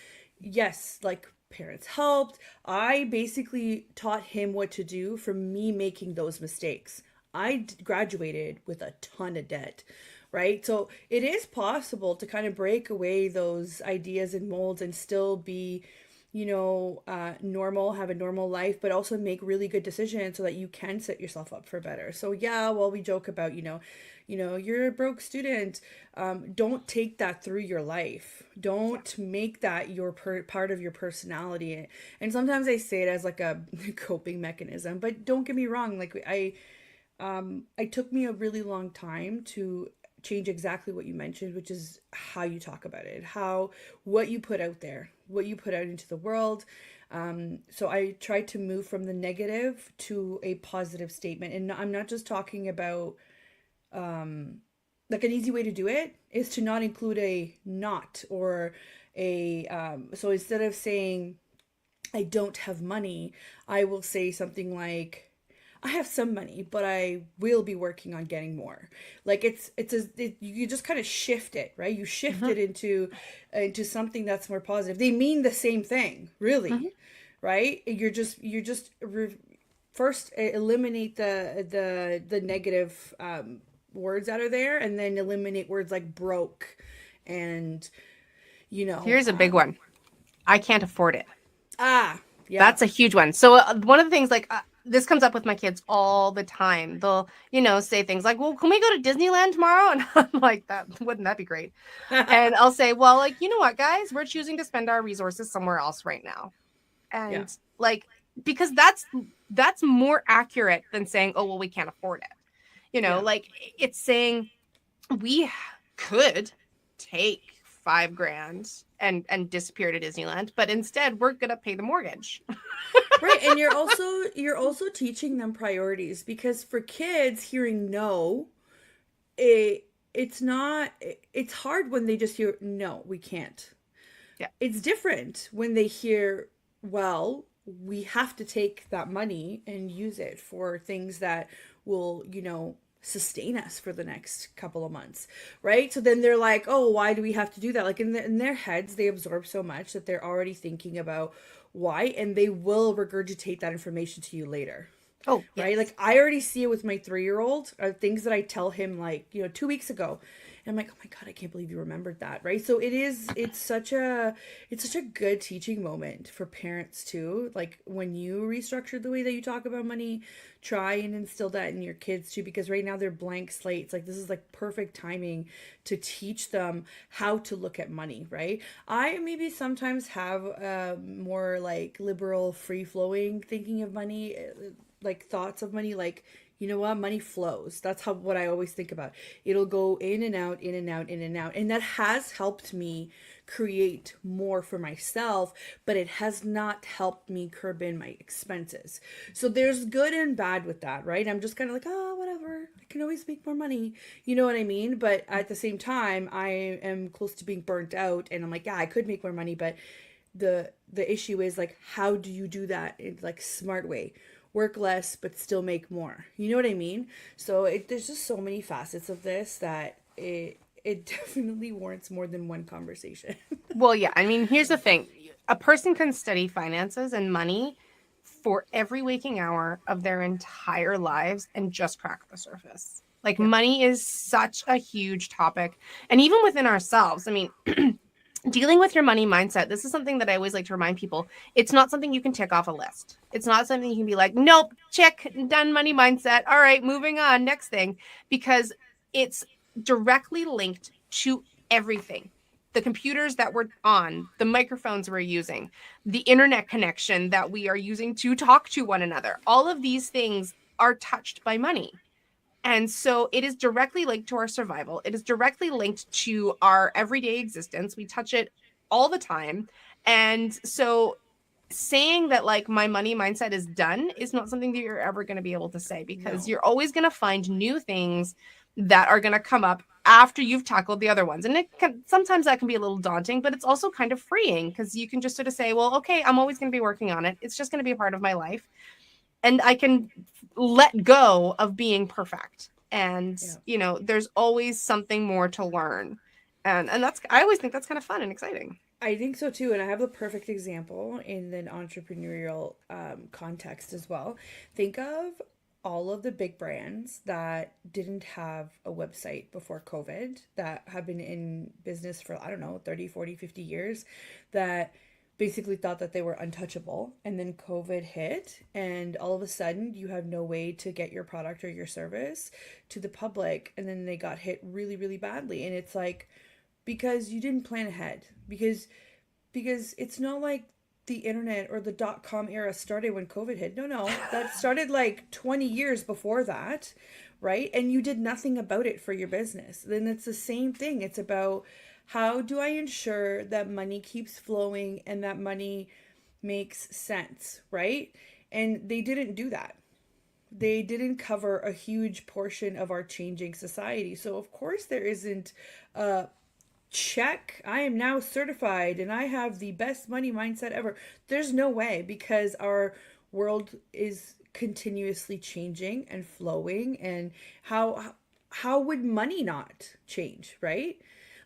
Yes, like parents helped. I basically taught him what to do from me making those mistakes. I graduated with a ton of debt, right? So it is possible to kind of break away those ideas and molds and still be, normal, have a normal life, but also make really good decisions so that you can set yourself up for better. So yeah, while we joke about, you're a broke student, don't take that through your life. Don't make that your part of your personality. And sometimes I say it as like a coping mechanism, but don't get me wrong. Like it took me a really long time to change exactly what you mentioned, which is how you talk about it, what you put out there, what you put out into the world. So I tried to move from the negative to a positive statement. And I'm not just talking about, like, an easy way to do it is to not include a not or so instead of saying I don't have money, I will say something like, I have some money, but I will be working on getting more. Like you just kind of shift it, right? You shift Hmm. it into something that's more positive. They mean the same thing, really, right? First eliminate the negative words that are there, and then eliminate words like broke, and you know, Here's a big one. I can't afford it. ah, yeah, That's a huge one. So one of the things, like, this comes up with my kids all the time. They'll, say things like, "Well, can we go to Disneyland tomorrow?" And I'm like, "That wouldn't that be great?" And I'll say, "Well, like, you know what, guys, we're choosing to spend our resources somewhere else right now." yeah, And like, because that's more accurate than saying, "Oh, well, we can't afford it." yeah. Like, it's saying we could take 5 grand and disappear to Disneyland, but instead we're gonna pay the mortgage. Right, and you're also teaching them priorities, because for kids, hearing no, it's not it's hard when they just hear no, we can't. Yeah. It's different when they hear, well, we have to take that money and use it for things that will, sustain us for the next couple of months, right? So then they're like, oh, why do we have to do that? Like in their heads, they absorb so much that they're already thinking about why, and they will regurgitate that information to you later. Oh, Right? yes. Like I already see it with my 3-year-old, things that I tell him like, 2 weeks ago. And I'm like, oh my God, I can't believe you remembered that. Right. So it's such a good teaching moment for parents too. Like when you restructure the way that you talk about money, try and instill that in your kids too, because right now they're blank slates. Like this is like perfect timing to teach them how to look at money, right? I maybe sometimes have more like liberal, free flowing thinking of money, like thoughts of money, like, you know what, money flows. That's how what I always think about. It'll go in and out, in and out, in and out, and that has helped me create more for myself, but it has not helped me curb in my expenses. So there's good and bad with that, right? I'm just kind of like, oh, whatever, I can always make more money, you know what I mean? But at the same time, I am close to being burnt out, and I'm like, yeah, I could make more money, but the issue is like, how do you do that in like smart way? Work less but still make more, you know what I mean? So there's just so many facets of this that it definitely warrants more than one conversation. Well, yeah. I mean, here's the thing. A person can study finances and money for every waking hour of their entire lives and just crack the surface. Like, Yeah. money is such a huge topic. And even within ourselves, I mean, dealing with your money mindset, this is something that I always like to remind people. It's not something you can tick off a list. It's not something you can be like, nope, check, done, money mindset. All right, moving on, next thing. Because it's directly linked to everything. The computers that we're on, the microphones we're using, the internet connection that we are using to talk to one another. All of these things are touched by money. And so it is directly linked to our survival. It is directly linked to our everyday existence. We touch it all the time. And so saying that like my money mindset is done is not something that you're ever going to be able to say, because No. you're always going to find new things that are going to come up after you've tackled the other ones. And sometimes that can be a little daunting, but it's also kind of freeing, because you can just sort of say, well, okay, I'm always going to be working on it. It's just going to be a part of my life. And I can let go of being perfect. And, Yeah. there's always something more to learn. And that's, I always think that's kind of fun and exciting. I think so too, and I have the perfect example in an entrepreneurial context as well. Think of all of the big brands that didn't have a website before COVID, that have been in business for, I don't know, 30, 40, 50 years, that basically thought that they were untouchable. And then COVID hit, and all of a sudden, you have no way to get your product or your service to the public. And then they got hit really, really badly. And it's like, because you didn't plan ahead, because it's not like the internet or the .com era started when COVID hit. No, that started like 20 years before that, right? And you did nothing about it for your business. Then it's the same thing. It's about, how do I ensure that money keeps flowing and that money makes sense, right? And they didn't do that. They didn't cover a huge portion of our changing society. So of course there isn't a check, I am now certified and I have the best money mindset ever. There's no way, because our world is continuously changing and flowing, and how would money not change, right?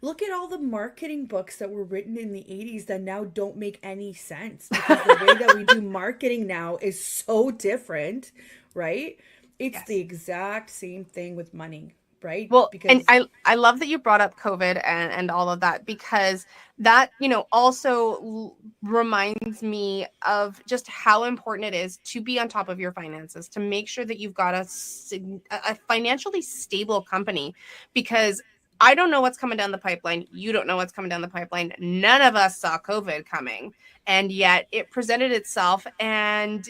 Look at all the marketing books that were written in the 80s that now don't make any sense because the way that we do marketing now is so different, right? It's the Yes. exact same thing with money, right? Well, and Because I love that you brought up COVID and all of that, because that, also reminds me of just how important it is to be on top of your finances, to make sure that you've got a financially stable company, because I don't know what's coming down the pipeline. You don't know what's coming down the pipeline. None of us saw COVID coming, and yet it presented itself, and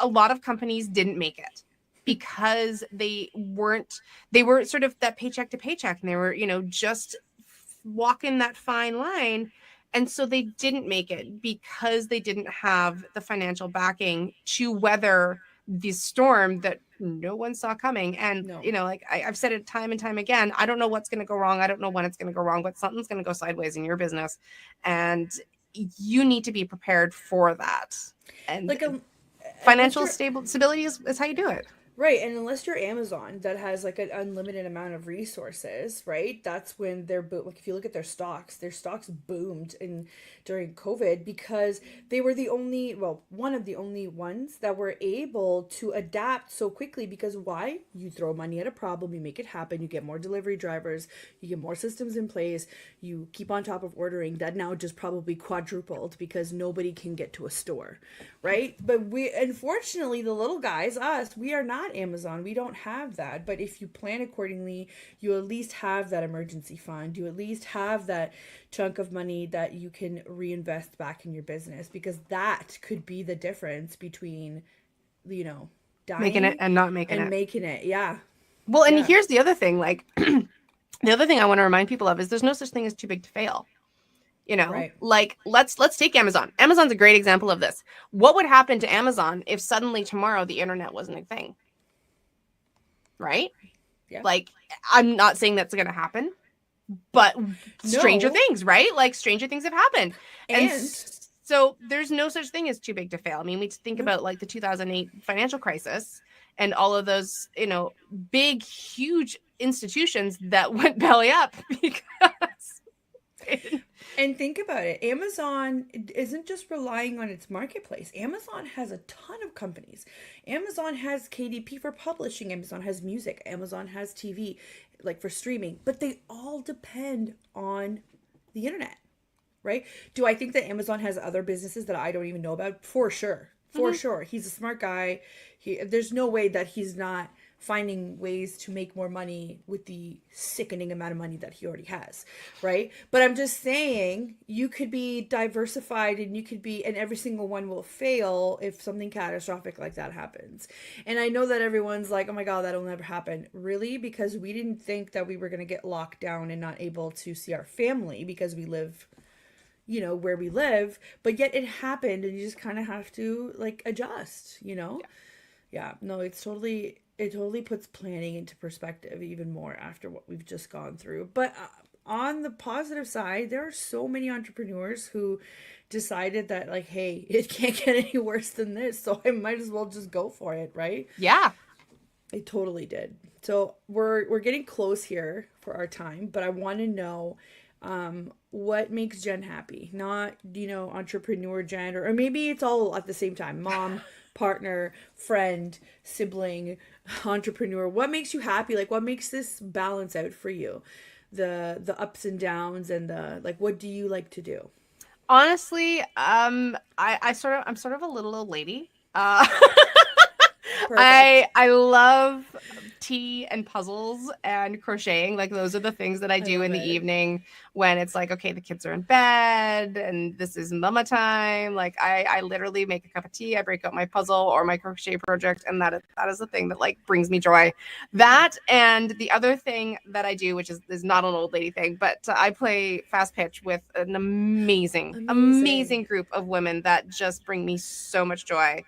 a lot of companies didn't make it because they were sort of that paycheck to paycheck, and they were, just walking that fine line. And so they didn't make it because they didn't have the financial backing to weather the storm that no one saw coming. And, no. like I've said it time and time again, I don't know what's going to go wrong. I don't know when it's going to go wrong, but something's going to go sideways in your business. And you need to be prepared for that. And Like unless financial you're stability is how you do it. right, and unless you're Amazon that has like an unlimited amount of resources, right? That's when like if you look at their stocks boomed in during COVID because they were one of the only ones that were able to adapt so quickly. Because why? You throw money at a problem, you make it happen, you get more delivery drivers, you get more systems in place, you keep on top of ordering. That now just probably quadrupled because nobody can get to a store, right? But we, unfortunately, the little guys, us, we are not Amazon. We don't have that. But if you plan accordingly, you at least have that emergency fund. You at least have that chunk of money that you can reinvest back in your business, because that could be the difference between, Making it dying and not making and it. making it. Yeah. Well, and Yeah. here's the other thing, like the other thing I want to remind people of is there's no such thing as too big to fail. Right. Like let's take Amazon. Amazon's a great example of this. What would happen to Amazon if suddenly tomorrow the internet wasn't a thing? Right? Yeah. Like, I'm not saying that's going to happen, but stranger No. things, right? Like stranger things have happened. And And so there's no such thing as too big to fail. I mean, we think no. about like the 2008 financial crisis and all of those, big, huge institutions that went belly up because And think about it. Amazon isn't just relying on its marketplace. Amazon has a ton of companies. Amazon has KDP for publishing. Amazon has music. Amazon has TV, like for streaming. But they all depend on the internet, right? Do I think that Amazon has other businesses that I don't even know about? For sure. For sure. He's a smart guy. There's no way that he's not finding ways to make more money with the sickening amount of money that he already has, right? But I'm just saying, you could be diversified and and every single one will fail if something catastrophic like that happens. And I know that everyone's like, oh my God, that'll never happen. Really? Because we didn't think that we were going to get locked down and not able to see our family because we live where we live, but yet it happened, and you just kind of have to like adjust. Yeah, no, it totally puts planning into perspective even more after what we've just gone through. But on the positive side, there are so many entrepreneurs who decided that, like, hey, it can't get any worse than this, so I might as well just go for it, right? yeah. It totally did. So we're getting close here for our time, but I want to know what makes Jen happy? Not, entrepreneur Jen, or maybe it's all at the same time. Mom, partner, friend, sibling, entrepreneur. What makes you happy? Like, what makes this balance out for you? The ups and downs, and the like, what do you like to do? Honestly, I'm sort of a little old lady. Perfect. I love tea and puzzles and crocheting. Like those are the things that I I do love in the it. evening when it's like, okay, the kids are in bed and this is mama time. Like I literally make a cup of tea, I break out my puzzle or my crochet project, and that is the thing that like brings me joy. That, and the other thing that I do, which is not an old lady thing, but I play fast pitch with an amazing Amazing. group of women that just bring me so much joy.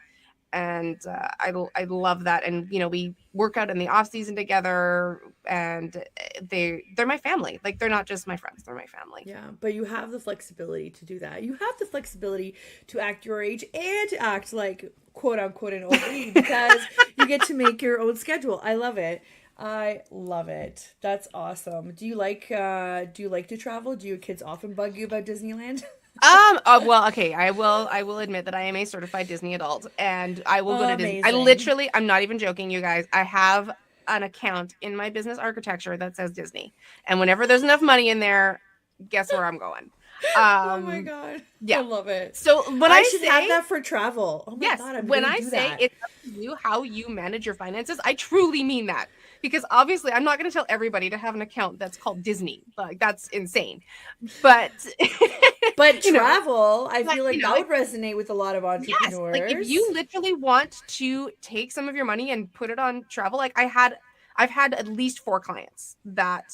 And I love that. And you know, we work out in the off season together, and they're my family. Like, they're not just my friends, they're my family. Yeah, but you have the flexibility to do that. You have the flexibility to act your age and to act like quote unquote an old lady because you get to make your own schedule. I love it. I love it. That's awesome. Do you like to travel? Do your kids often bug you about Disneyland? Well, okay, I will admit that I am a certified Disney adult, and I will go to Disney. Amazing. I'm not even joking, you guys. I have an account in my business architecture that says Disney, and whenever there's enough money in there, guess where I'm going. Oh my God. I Yeah. love it. So when I I should say, have that for travel. Oh my yes, God, I'm when gonna I do say that. it's up to you how you manage your finances, I truly mean that. Because obviously, I'm not going to tell everybody to have an account that's called Disney. Like, that's insane. But But you know, travel, I but feel like you know, that would resonate with a lot of yes, like if entrepreneurs. you literally want to take some of your money and put it on travel, like I've had at least 4 clients that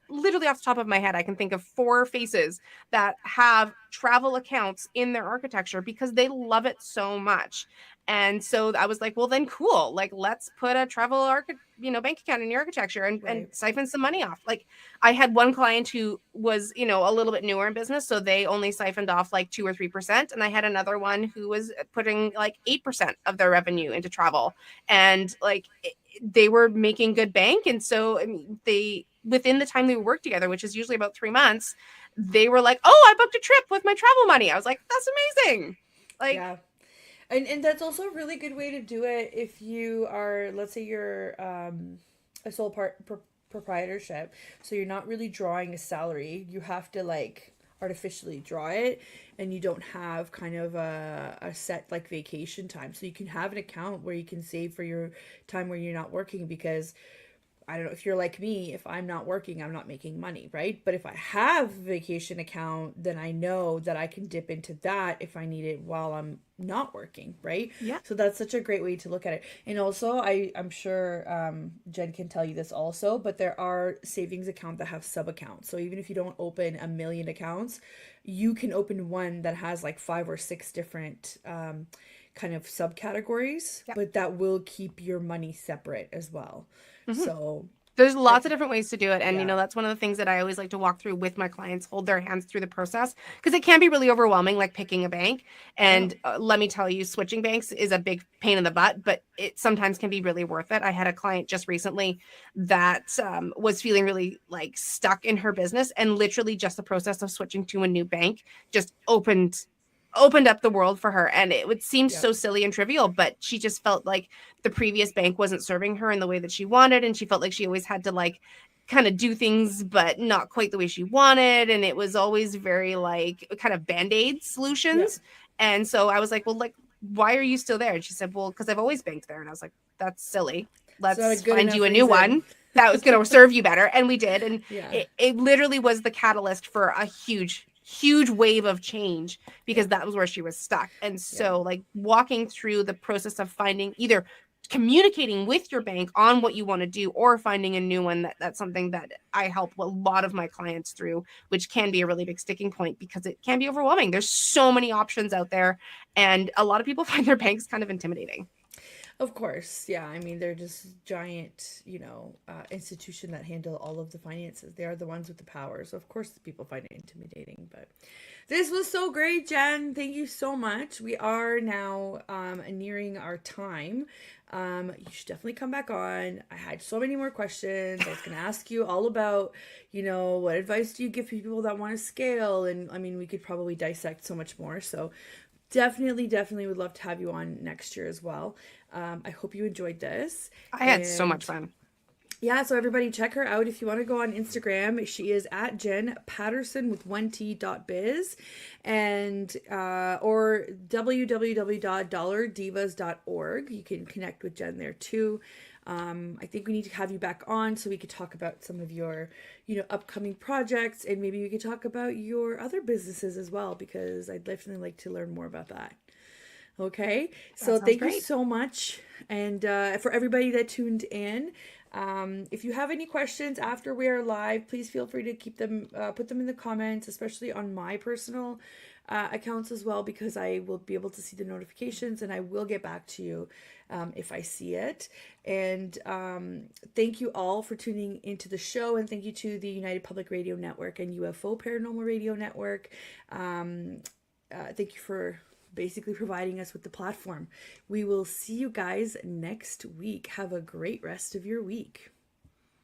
literally off the top of my head, I can think of 4 faces that have travel accounts in their architecture because they love it so much. And so I was like, well, then cool. Like, let's put a bank account in your architecture and Right. siphon some money off. Like, I had one client who was, a little bit newer in business, so they only siphoned off like 2 or 3%. And I had another one who was putting like 8% of their revenue into travel. And like, they were making good bank. And so, I mean, they, within the time they worked together, which is usually about 3 months, they were like, oh, I booked a trip with my travel money. I was like, that's amazing. Like, Yeah. And that's also a really good way to do it if you are, let's say you're a proprietorship. So you're not really drawing a salary. You have to like artificially draw it and you don't have kind of a set like vacation time. So you can have an account where you can save for your time where you're not working because I don't know if you're like me, if I'm not working, I'm not making money, right? But if I have a vacation account, then I know that I can dip into that if I need it while I'm not working, right? yeah. So that's such a great way to look at it. And also, I'm sure Jen can tell you this also, but there are savings accounts that have sub accounts. So even if you don't open a million accounts, you can open one that has like 5 or 6 different kind of subcategories, Yeah. but that will keep your money separate as well. Mm-hmm. So There's I, lots of different ways to do it. And, yeah. that's one of the things that I always like to walk through with my clients, hold their hands through the process, because it can be really overwhelming, like picking a bank. Yeah. And let me tell you, switching banks is a big pain in the butt, but it sometimes can be really worth it. I had a client just recently that was feeling really like stuck in her business, and literally just the process of switching to a new bank just opened up the world for her. And it would seem Yep. so silly and trivial, but she just felt like the previous bank wasn't serving her in the way that she wanted, and she felt like she always had to like kind of do things but not quite the way she wanted, and it was always very like kind of band-aid Yep. solutions. And so I was like, well, like, why are you still there? And she said, well, because I've always banked there. And I was like, that's silly. It's not a Let's good find enough you a new reason. one that was going to serve you better. And we did. And Yeah. it literally was the catalyst for a huge wave of change, because Yeah. that was where she was stuck. And Yeah. so like walking through the process of finding, either communicating with your bank on what you want to do or finding a new one, that's something that I help a lot of my clients through, which can be a really big sticking point because it can be overwhelming. There's so many options out there, and a lot of people find their banks kind of intimidating. Of course. Yeah. I mean, they're just giant, institution that handle all of the finances. They are the ones with the power. So of course people find it intimidating. But this was so great, Jen. Thank you so much. We are now nearing our time. You should definitely come back on. I had so many more questions. I was going to ask you all about, what advice do you give people that want to scale? And I mean, we could probably dissect so much more. So definitely would love to have you on next year as well. I hope you enjoyed this. I had so much fun. Yeah, so everybody check her out if you want to go on Instagram. She is at Jen Paterson with 1t.biz and or www.dollardivas.org. You can connect with Jen there too. I think we need to have you back on so we could talk about some of your, upcoming projects, and maybe we could talk about your other businesses as well, because I'd definitely like to learn more about that. Okay, so thank you so much. And for everybody that tuned in, if you have any questions after we are live, please feel free to keep them, put them in the comments, especially on my personal accounts as well, because I will be able to see the notifications and I will get back to you if I see it. And thank you all for tuning into the show, and thank you to the United Public Radio Network and UFO Paranormal Radio Network. Thank you for basically providing us with the platform. We will see you guys next week. Have a great rest of your week.